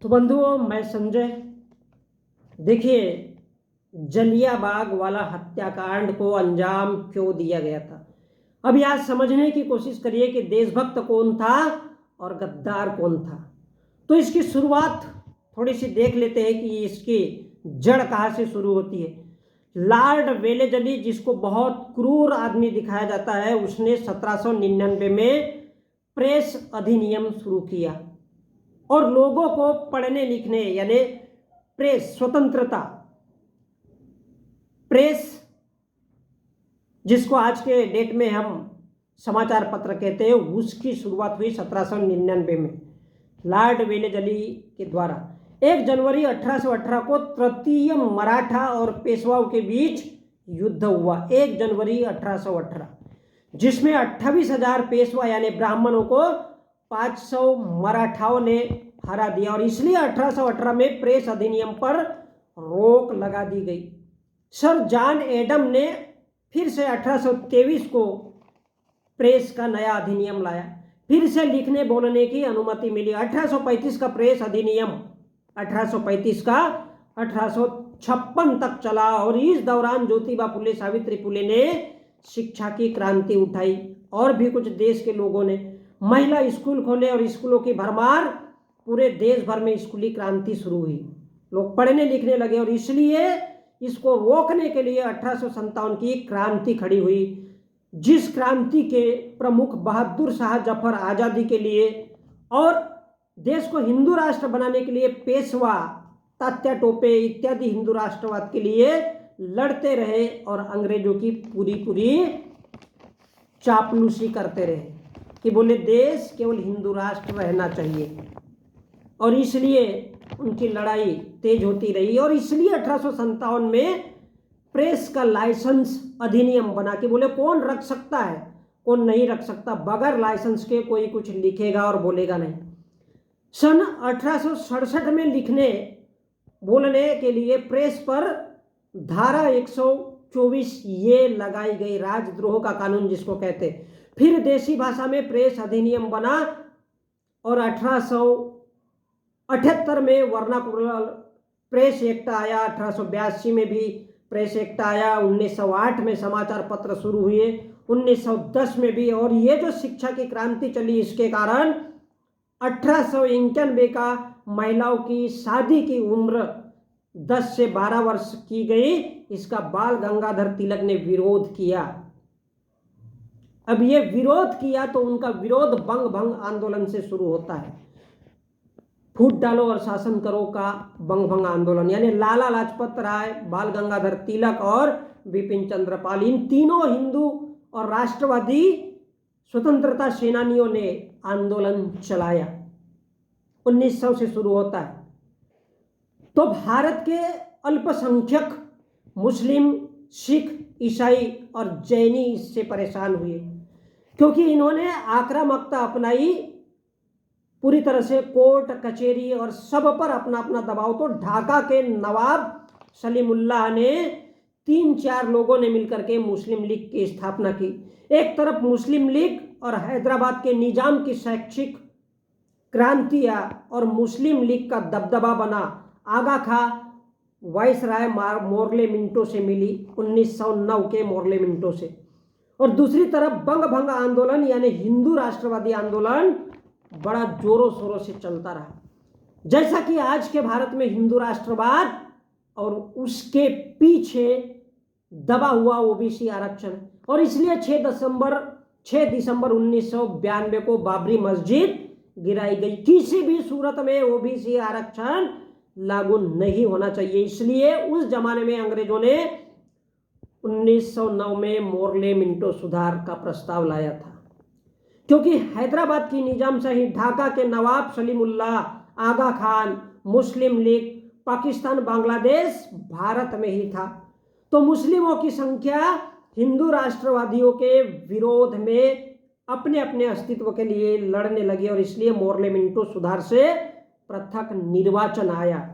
तो बंधुओं, मैं संजय। देखिए, जलियांबाग वाला हत्याकांड को अंजाम क्यों दिया गया था, अब यह समझने की कोशिश करिए कि देशभक्त कौन था और गद्दार कौन था। तो इसकी शुरुआत थोड़ी सी देख लेते हैं कि इसकी जड़ कहाँ से शुरू होती है। लॉर्ड वेलेजली, जिसको बहुत क्रूर आदमी दिखाया जाता है, उसने 1799 में प्रेस अधिनियम शुरू किया और लोगों को पढ़ने लिखने यानी प्रेस स्वतंत्रता, प्रेस जिसको आज के डेट में हम समाचार पत्र कहते हैं, उसकी शुरुआत हुई 1799 में लॉर्ड वेलेजली के द्वारा। 1 जनवरी 1818 को तृतीय मराठा और पेशवाओं के बीच युद्ध हुआ। 1 जनवरी 1818, जिसमें 28,000 पेशवा यानी ब्राह्मणों को 500 मराठाओं ने हरा दिया और इसलिए 1818 में प्रेस अधिनियम पर रोक लगा दी गई। सर जॉन एडम ने फिर से 1823 को प्रेस का नया अधिनियम लाया, फिर से लिखने बोलने की अनुमति मिली। 1835 का प्रेस अधिनियम 1835 का 1856 तक चला और इस दौरान ज्योतिबा फुले, सावित्री फुले ने शिक्षा की क्रांति उठाई और भी कुछ देश के लोगों ने महिला स्कूल खोले और स्कूलों की भरमार, पूरे देश भर में स्कूली क्रांति शुरू हुई, लोग पढ़ने लिखने लगे और इसलिए इसको रोकने के लिए 1857 की क्रांति खड़ी हुई, जिस क्रांति के प्रमुख बहादुर शाह जफर आज़ादी के लिए और देश को हिंदू राष्ट्र बनाने के लिए पेशवा, तात्या टोपे इत्यादि हिंदू राष्ट्रवाद के लिए लड़ते रहे और अंग्रेजों की पूरी चापलूसी करते रहे कि बोले देश केवल हिंदू राष्ट्र रहना चाहिए, और इसलिए उनकी लड़ाई तेज होती रही और इसलिए 1857 में प्रेस का लाइसेंस अधिनियम बना कि बोले कौन रख सकता है, कौन नहीं रख सकता, बगैर लाइसेंस के कोई कुछ लिखेगा और बोलेगा नहीं। सन 1867 में लिखने बोलने के लिए प्रेस पर धारा 124 ये लगाई गई, राजद्रोह का कानून जिसको कहते। फिर देसी भाषा में प्रेस अधिनियम बना और 1878 में वर्नाकुलर प्रेस एक्ट आया, 1882 में भी प्रेस एक्ट आया, 1908 में समाचार पत्र शुरू हुए, 1910 में भी। और ये जो शिक्षा की क्रांति चली, इसके कारण 1891 का महिलाओं की शादी की उम्र 10 से 12 वर्ष की गई। इसका बाल गंगाधर तिलक ने विरोध किया। अब ये विरोध किया तो उनका विरोध बंग भंग आंदोलन से शुरू होता है, फूट डालो और शासन करो का बंग भंग आंदोलन, यानी लाला लाजपत राय, बाल गंगाधर तिलक और बिपिन चंद्र पाल, इन तीनों हिंदू और राष्ट्रवादी स्वतंत्रता सेनानियों ने आंदोलन चलाया। 1900 से शुरू होता है। तो भारत के अल्पसंख्यक मुस्लिम, सिख, ईसाई और जैनी इससे परेशान हुए क्योंकि इन्होंने आक्रामकता अपनाई, पूरी तरह से कोर्ट कचहरी और सब पर अपना अपना दबाव। तो ढाका के नवाब सलीमुल्लाह ने 3-4 लोगों ने मिलकर के मुस्लिम लीग की स्थापना की। एक तरफ मुस्लिम लीग और हैदराबाद के निजाम की शैक्षिक क्रांतियां और मुस्लिम लीग का दबदबा बना। आगा खां वाइसराय मोरले मिंटो से मिली 1909 के मोरले मिंटो से, और दूसरी तरफ बंग भंग आंदोलन यानी हिंदू राष्ट्रवादी आंदोलन बड़ा जोरों शोरों से चलता रहा। जैसा कि आज के भारत में हिंदू राष्ट्रवाद और उसके पीछे दबा हुआ ओबीसी आरक्षण, और इसलिए 6 दिसंबर 1992 को बाबरी मस्जिद गिराई गई। किसी भी सूरत में ओबीसी आरक्षण लागू नहीं होना चाहिए, इसलिए उस जमाने में अंग्रेजों ने 1909 में मोरले मिंटो सुधार का प्रस्ताव लाया था, क्योंकि हैदराबाद की निजामशाही, ढाका के नवाब सलीमुल्लाह, आगा खान, मुस्लिम लीग, पाकिस्तान, बांग्लादेश भारत में ही था। तो मुस्लिमों की संख्या हिंदू राष्ट्रवादियों के विरोध में अपने अपने अस्तित्व के लिए लड़ने लगी और इसलिए मोरले मिंटो सुधार से पृथक निर्वाचन आया।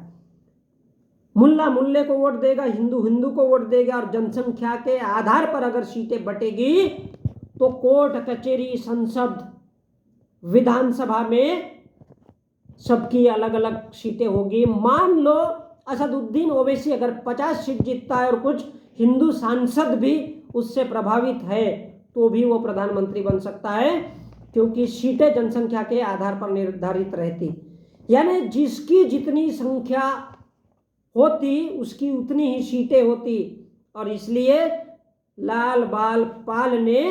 मुल्ला मुल्ले को वोट देगा, हिंदू हिंदू को वोट देगा, और जनसंख्या के आधार पर अगर सीटें बटेगी तो कोर्ट कचहरी, संसद, विधानसभा में सबकी अलग अलग सीटें होगी। मान लो असदुद्दीन ओवैसी अगर 50 सीट जीतता है और कुछ हिंदू सांसद भी उससे प्रभावित है तो भी वो प्रधानमंत्री बन सकता है, क्योंकि सीटें जनसंख्या के आधार पर निर्धारित रहती, यानी जिसकी जितनी संख्या होती उसकी उतनी ही सीटें होती। और इसलिए लाल बाल पाल ने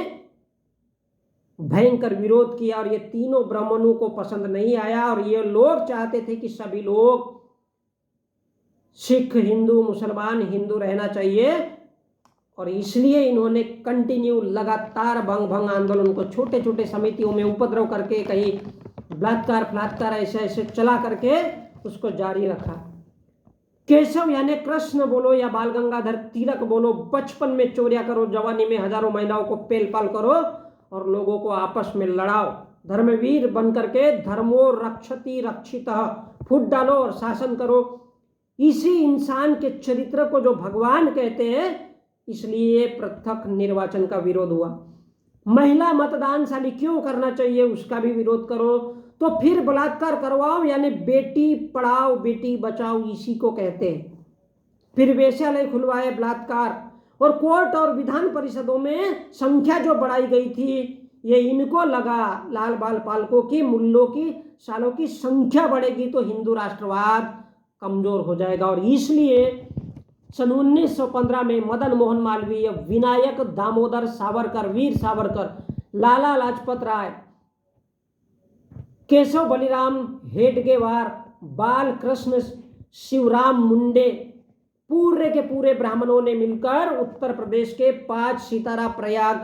भयंकर विरोध किया और ये तीनों ब्राह्मणों को पसंद नहीं आया। और ये लोग चाहते थे कि सभी लोग सिख, हिंदू, मुसलमान, हिंदू रहना चाहिए, और इसलिए इन्होंने कंटिन्यू लगातार भंग भंग आंदोलन को छोटे छोटे समितियों में उपद्रव करके, कहीं बलात्कार ऐसे ऐसे चला करके उसको जारी रखा। केशव यानी कृष्ण बोलो या बाल गंगाधर तिलक बोलो, बचपन में चोरियां करो, जवानी में हजारों महिलाओं को पेल पाल करो और लोगों को आपस में लड़ाओ, धर्मवीर बन करके धर्मो रक्षति रक्षितः फूट डालो और शासन करो। इसी इंसान के चरित्र को जो भगवान कहते हैं, इसलिए पृथक निर्वाचन का विरोध हुआ। महिला मतदानशाली क्यों करना चाहिए उसका भी विरोध करो, तो फिर बलात्कार करवाओ, यानी बेटी पढ़ाओ बेटी बचाओ, इसी को कहते हैं। फिर वेश्यालय खुलवाए, बलात्कार, और कोर्ट और विधान परिषदों में संख्या जो बढ़ाई गई थी, ये इनको लगा लाल बाल पालकों की, मुल्लों की, सालों की संख्या बढ़ेगी तो हिंदू राष्ट्रवाद कमजोर हो जाएगा। और इसलिए सन 1915 में मदन मोहन मालवीय, विनायक दामोदर सावरकर, वीर सावरकर, लाला लाजपत राय, केशव बलिराम हेडगेवार, बाल कृष्ण शिवराम मुंडे, पूरे के पूरे ब्राह्मणों ने मिलकर उत्तर प्रदेश के 5 सितारा प्रयाग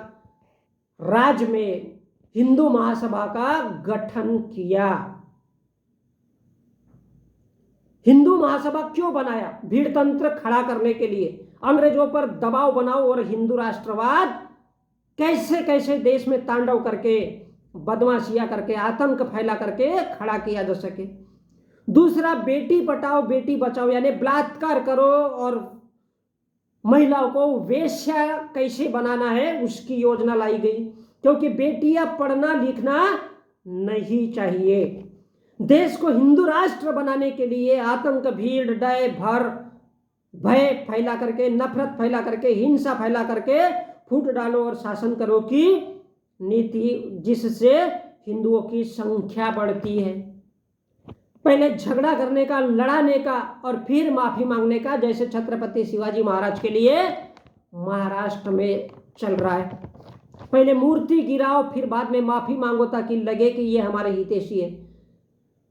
राज्य में हिंदू महासभा का गठन किया। हिंदू महासभा क्यों बनाया? भीड़तंत्र खड़ा करने के लिए, अंग्रेजों पर दबाव बनाओ और हिंदू राष्ट्रवाद कैसे कैसे देश में तांडव करके, बदमाशियां करके, आतंक फैला करके खड़ा किया जा सके। दूसरा, बेटी पढ़ाओ बेटी बचाओ, यानी बलात्कार करो और महिलाओं को वेश्या कैसे बनाना है उसकी योजना लाई गई, क्योंकि बेटियां पढ़ना लिखना नहीं चाहिए। देश को हिंदू राष्ट्र बनाने के लिए आतंक, भीड़, भय फैला करके, नफरत फैला करके, हिंसा फैला करके फूट डालो और शासन करो की नीति, जिससे हिंदुओं की संख्या बढ़ती है। पहले झगड़ा करने का, लड़ाने का और फिर माफी मांगने का, जैसे छत्रपति शिवाजी महाराज के लिए महाराष्ट्र में चल रहा है। पहले मूर्ति गिराओ फिर बाद में माफी मांगो, ताकि लगे कि ये हमारे हितैषी है।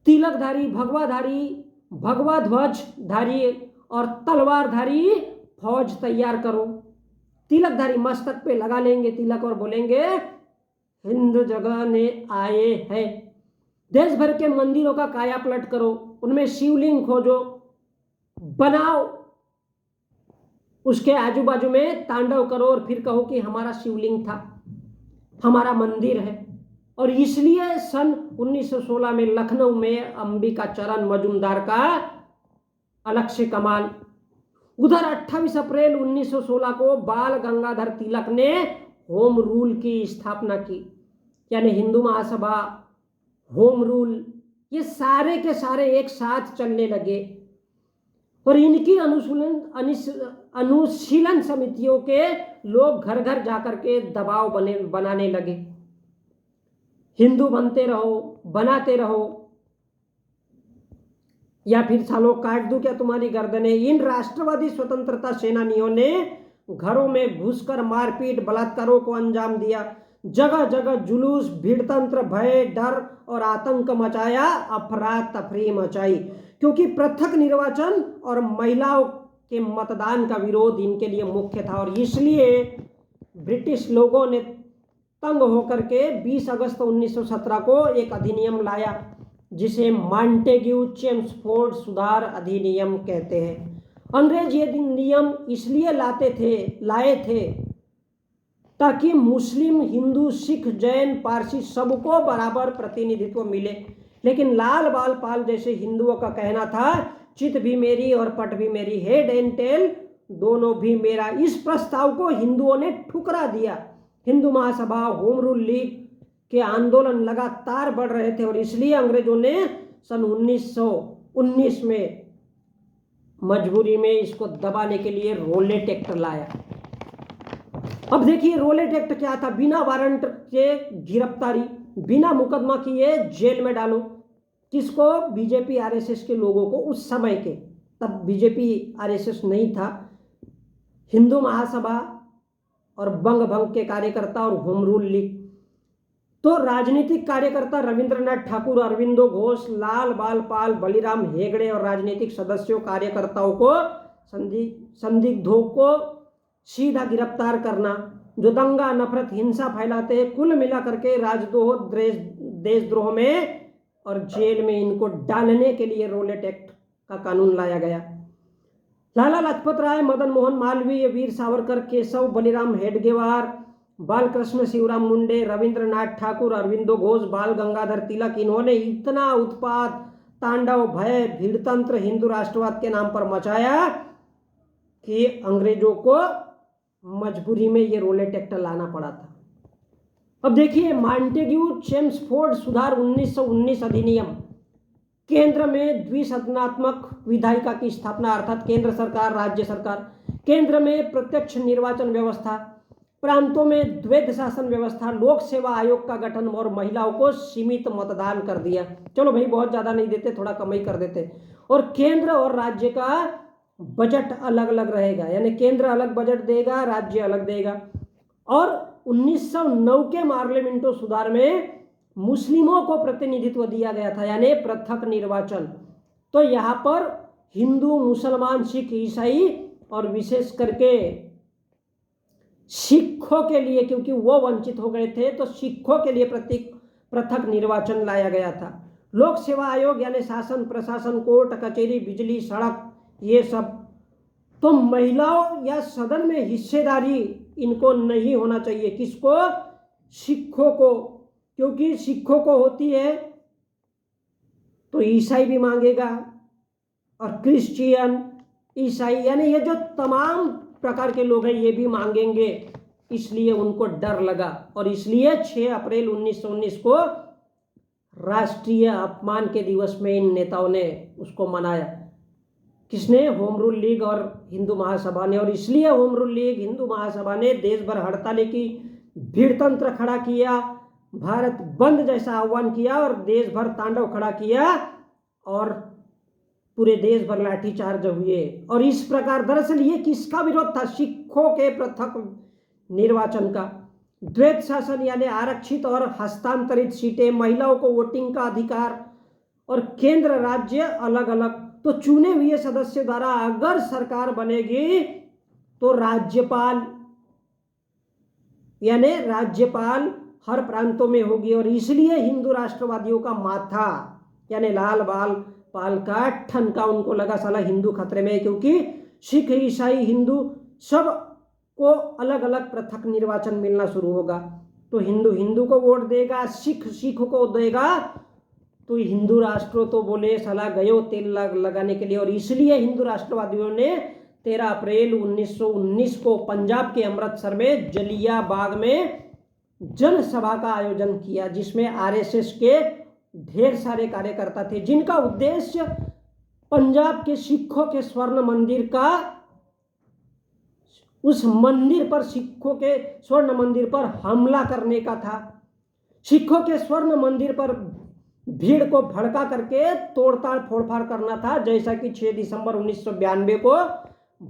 तिलकधारी, भगवा ध्वजधारी और तलवारधारी फौज तैयार करो। तिलकधारी मस्तक पे लगा लेंगे तिलक और बोलेंगे हिंद जगाने आए हैं। देश भर के मंदिरों का काया पलट करो, उनमें शिवलिंग खोजो, बनाओ, उसके आजू बाजू में तांडव करो और फिर कहो कि हमारा शिवलिंग था, हमारा मंदिर है। और इसलिए सन 1916 में लखनऊ में अंबिका चरण मजूमदार का अलग से कमाल। उधर 28 अप्रैल 1916 को बाल गंगाधर तिलक ने होम रूल की स्थापना की, यानी हिंदू महासभा, होम रूल, ये सारे के सारे एक साथ चलने लगे। और इनकी अनुशीलन समितियों के लोग घर घर जाकर के दबाव बनाने लगे, हिंदू बनते रहो, बनाते रहो, या फिर सालों काट दूं क्या तुम्हारी गर्दनें। इन राष्ट्रवादी स्वतंत्रता सेनानियों ने घरों में घुसकर मारपीट, बलात्कारों को अंजाम दिया, जगह जगह जुलूस, भीड़तंत्र, भय, डर और आतंक मचाया, अफरा तफरी मचाई, क्योंकि पृथक निर्वाचन और महिलाओं के मतदान का विरोध इनके लिए मुख्य था। और इसलिए ब्रिटिश लोगों ने तंग होकर के 20 अगस्त 1917 को एक अधिनियम लाया, जिसे मॉन्टेग्यू चेम्सफोर्ड सुधार अधिनियम कहते हैं। अंग्रेज ये नियम इसलिए लाए थे ताकि मुस्लिम, हिंदू, सिख, जैन, पारसी सबको बराबर प्रतिनिधित्व मिले। लेकिन लाल बाल पाल जैसे हिंदुओं का कहना था चित भी मेरी और पट भी मेरी, हेड एंड टेल दोनों भी मेरा। इस प्रस्ताव को हिंदुओं ने ठुकरा दिया। Hindu Mahasabha, home rule league के आंदोलन लगातार बढ़ रहे थे और इसलिए अंग्रेजों ने सन 1919 में मजबूरी में इसको दबाने के लिए रोलेट एक्ट लाया। अब देखिए रोलेट एक्ट क्या था, बिना वारंट के गिरफ्तारी, बिना मुकदमा किए जेल में डालो। किसको? बीजेपी आरएसएस के लोगों को, उस समय के, तब बीजेपी आरएसएस नहीं था, हिंदू महासभा और बंग भंग के कार्यकर्ता और होम रूल लीग। तो राजनीतिक कार्यकर्ता रविंद्रनाथ ठाकुर, अरविंदो घोष, लाल बाल पाल, बलिराम हेगड़े और राजनीतिक सदस्यों कार्यकर्ताओं को, संदिग्धों को सीधा गिरफ्तार करना, जो दंगा नफरत हिंसा फैलाते हैं, कुल मिलाकर के राजद्रोह देशद्रोह में और जेल में इनको डालने के लिए रोलेट एक्ट का कानून लाया गया। लाला लाजपत राय, मदन मोहन मालवीय, वीर सावरकर, केशव बलिराम हेडगेवार, बालकृष्ण शिवराम मुंडे, रविंद्रनाथ ठाकुर, अरविंदो घोष, बाल गंगाधर तिलक, इन्होंने इतना उत्पात, तांडव, भय, भीड़तंत्र हिंदू राष्ट्रवाद के नाम पर मचाया कि अंग्रेजों को मजबूरी में ये रोलेट एक्ट लाना पड़ा था। अब देखिए मॉन्टेग्यू चेम्सफोर्ड सुधार 1919 अधिनियम, केंद्र में द्विसदनात्मक विधायिका की स्थापना, अर्थात केंद्र सरकार राज्य सरकार, केंद्र में प्रत्यक्ष निर्वाचन व्यवस्था, प्रांतों में द्वैध शासन व्यवस्था, लोक सेवा आयोग का गठन और महिलाओं को सीमित मतदान कर दिया। चलो भाई बहुत ज्यादा नहीं देते, थोड़ा कम ही कर देते। और केंद्र और राज्य का बजट अलग अलग रहेगा, यानी केंद्र अलग बजट देगा, राज्य अलग देगा। और 1909 के पार्लियामेंटो सुधार में मुस्लिमों को प्रतिनिधित्व दिया गया था, यानी पृथक निर्वाचन। तो यहाँ पर हिंदू, मुसलमान, सिख, ईसाई और विशेष करके सिखों के लिए, क्योंकि वो वंचित हो गए थे, तो सिखों के लिए पृथक निर्वाचन लाया गया था। लोक सेवा आयोग यानी शासन प्रशासन, कोर्ट कचहरी, बिजली, सड़क, ये सब। तो महिलाओं या सदन में हिस्सेदारी इनको नहीं होना चाहिए। किसको? सिखों को, क्योंकि सिखों को होती है तो ईसाई भी मांगेगा, और क्रिश्चियन, ईसाई, यानी ये जो तमाम प्रकार के लोग हैं ये भी मांगेंगे, इसलिए उनको डर लगा। और इसलिए 6 अप्रैल 1919 को राष्ट्रीय अपमान के दिवस में इन नेताओं ने उसको मनाया। किसने? होम रूल लीग और हिंदू महासभा ने। और इसलिए home rule league, Hindu Mahasabha ने देश भर हड़तालें की, भीड़तंत्र खड़ा किया, भारत बंद जैसा आह्वान किया और देश भर तांडव खड़ा किया और पूरे देश भर लाठीचार्ज हुए। और इस प्रकार दरअसल ये किसका विरोध था? सिखों के पृथक निर्वाचन का। द्वैध शासन यानी आरक्षित और हस्तांतरित सीटें, महिलाओं को वोटिंग का अधिकार और केंद्र राज्य अलग अलग। तो चुने हुए सदस्य द्वारा अगर सरकार बनेगी तो राज्यपाल यानी राज्यपाल हर प्रांतों में होगी। और इसलिए हिंदू राष्ट्रवादियों का माथा यानी लाल बाल पाल का ठनका उनको लगा, साला हिंदू खतरे में, क्योंकि सिख, ईसाई, हिंदू सब को अलग अलग पृथक निर्वाचन मिलना शुरू होगा। तो हिंदू हिंदू को वोट देगा, सिख सिख को देगा, तो हिंदू राष्ट्र तो बोले साला गयो तेल लगाने के लिए। और इसलिए हिंदू राष्ट्रवादियों ने 13 अप्रैल 1919 को पंजाब के अमृतसर में जलिया बाग में जनसभा का आयोजन किया, जिसमें आरएसएस के ढेर सारे कार्यकर्ता थे, जिनका उद्देश्य पंजाब के सिखों के स्वर्ण मंदिर का, उस मंदिर पर, सिखों के स्वर्ण मंदिर पर हमला करने का था। सिखों के स्वर्ण मंदिर पर भीड़ को भड़का करके तोड़ताड़ फोड़फाड़ करना था, जैसा कि 6 दिसंबर 1992 को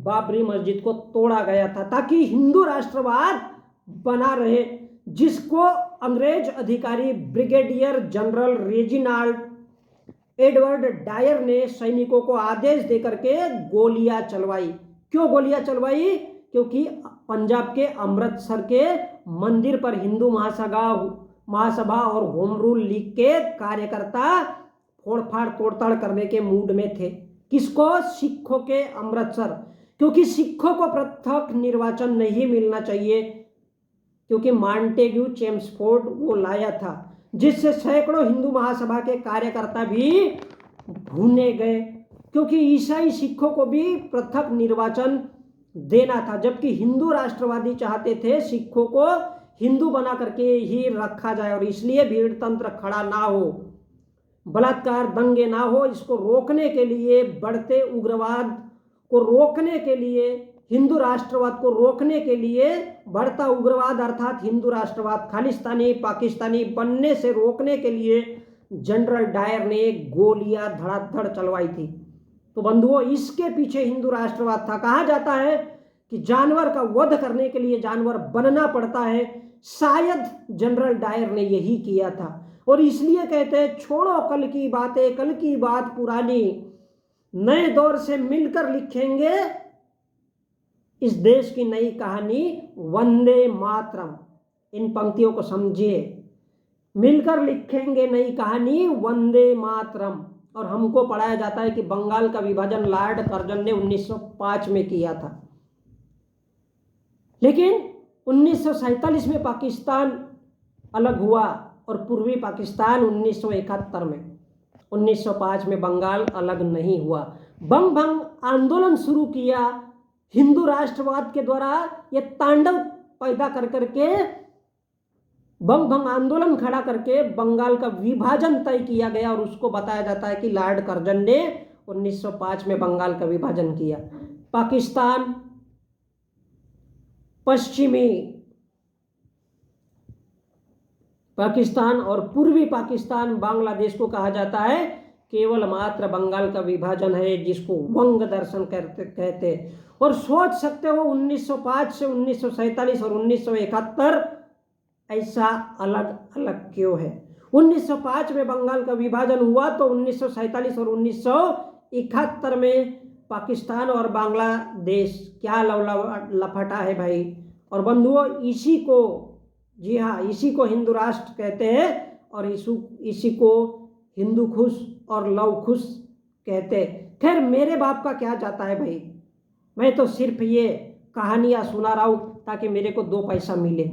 बाबरी मस्जिद को तोड़ा गया था, ताकि हिंदू राष्ट्रवाद बना रहे, जिसको अंग्रेज अधिकारी brigadier general Reginald Edward Dyer ने सैनिकों को आदेश देकर के गोलियां चलवाई। क्यों गोलियां चलवाई? क्योंकि पंजाब के अमृतसर के मंदिर पर हिंदू महासभा और होम रूल लीग के कार्यकर्ता फोड़फाड़ तोड़ताड़ करने के मूड में थे। किसको? सिखों के अमृतसर, क्योंकि सिखों को पृथक निर्वाचन नहीं मिलना चाहिए, क्योंकि मॉन्टेग्यू चेम्सफोर्ड वो लाया था, जिससे सैकड़ों हिंदू महासभा के कार्यकर्ता भी भूने गए, क्योंकि ईसाई सिखों को भी पृथक निर्वाचन देना था, जबकि हिंदू राष्ट्रवादी चाहते थे सिखों को हिंदू बना करके ही रखा जाए और इसलिए भीड़ तंत्र खड़ा ना हो। बलात्कार दंगे ना हो, इसको रोकने के लिए, बढ़ते उग्रवाद को रोकने के लिए, हिंदू राष्ट्रवाद को रोकने के लिए, बढ़ता उग्रवाद अर्थात हिंदू राष्ट्रवाद खालिस्तानी पाकिस्तानी बनने से रोकने के लिए जनरल डायर ने गोलियां धड़ाधड़ चलवाई थी। तो बंधुओं, इसके पीछे हिंदू राष्ट्रवाद था। कहा जाता है कि जानवर का वध करने के लिए जानवर बनना पड़ता है, शायद जनरल डायर ने यही किया था। और इसलिए कहते हैं, छोड़ो कल की बातें, कल की बात पुरानी, नए दौर से मिलकर लिखेंगे इस देश की नई कहानी, वंदे मातरम। इन पंक्तियों को समझिए, मिलकर लिखेंगे नई कहानी, वंदे मातरम। और हमको पढ़ाया जाता है कि बंगाल का विभाजन लॉर्ड कर्जन ने 1905 में किया था, लेकिन 1947 में पाकिस्तान अलग हुआ और पूर्वी पाकिस्तान 1971 में। 1905 में बंगाल अलग नहीं हुआ। बंग भंग आंदोलन शुरू किया हिंदू राष्ट्रवाद के द्वारा, ये तांडव पैदा कर करके, बंग भंग आंदोलन खड़ा करके बंगाल का विभाजन तय किया गया। और उसको बताया जाता है कि लॉर्ड कर्जन ने 1905 में बंगाल का विभाजन किया। पाकिस्तान, पश्चिमी पाकिस्तान और पूर्वी पाकिस्तान, बांग्लादेश को कहा जाता है केवल मात्र बंगाल का विभाजन है, जिसको वंग दर्शन कहते। और सोच सकते हो 1905 से 1947 और 1971 ऐसा अलग अलग क्यों है। 1905 में बंगाल का विभाजन हुआ तो 1947 और 1971 में पाकिस्तान और बांग्लादेश क्या लफड़ा है भाई। और बंधुओं, इसी को, जी हाँ, इसी को हिंदू राष्ट्र कहते हैं और इसी को हिंदू खुश और लव खुश कहते हैं। खैर, मेरे बाप का क्या जाता है भाई, मैं तो सिर्फ ये कहानियाँ सुना रहा हूँ ताकि मेरे को 2 पैसा मिले।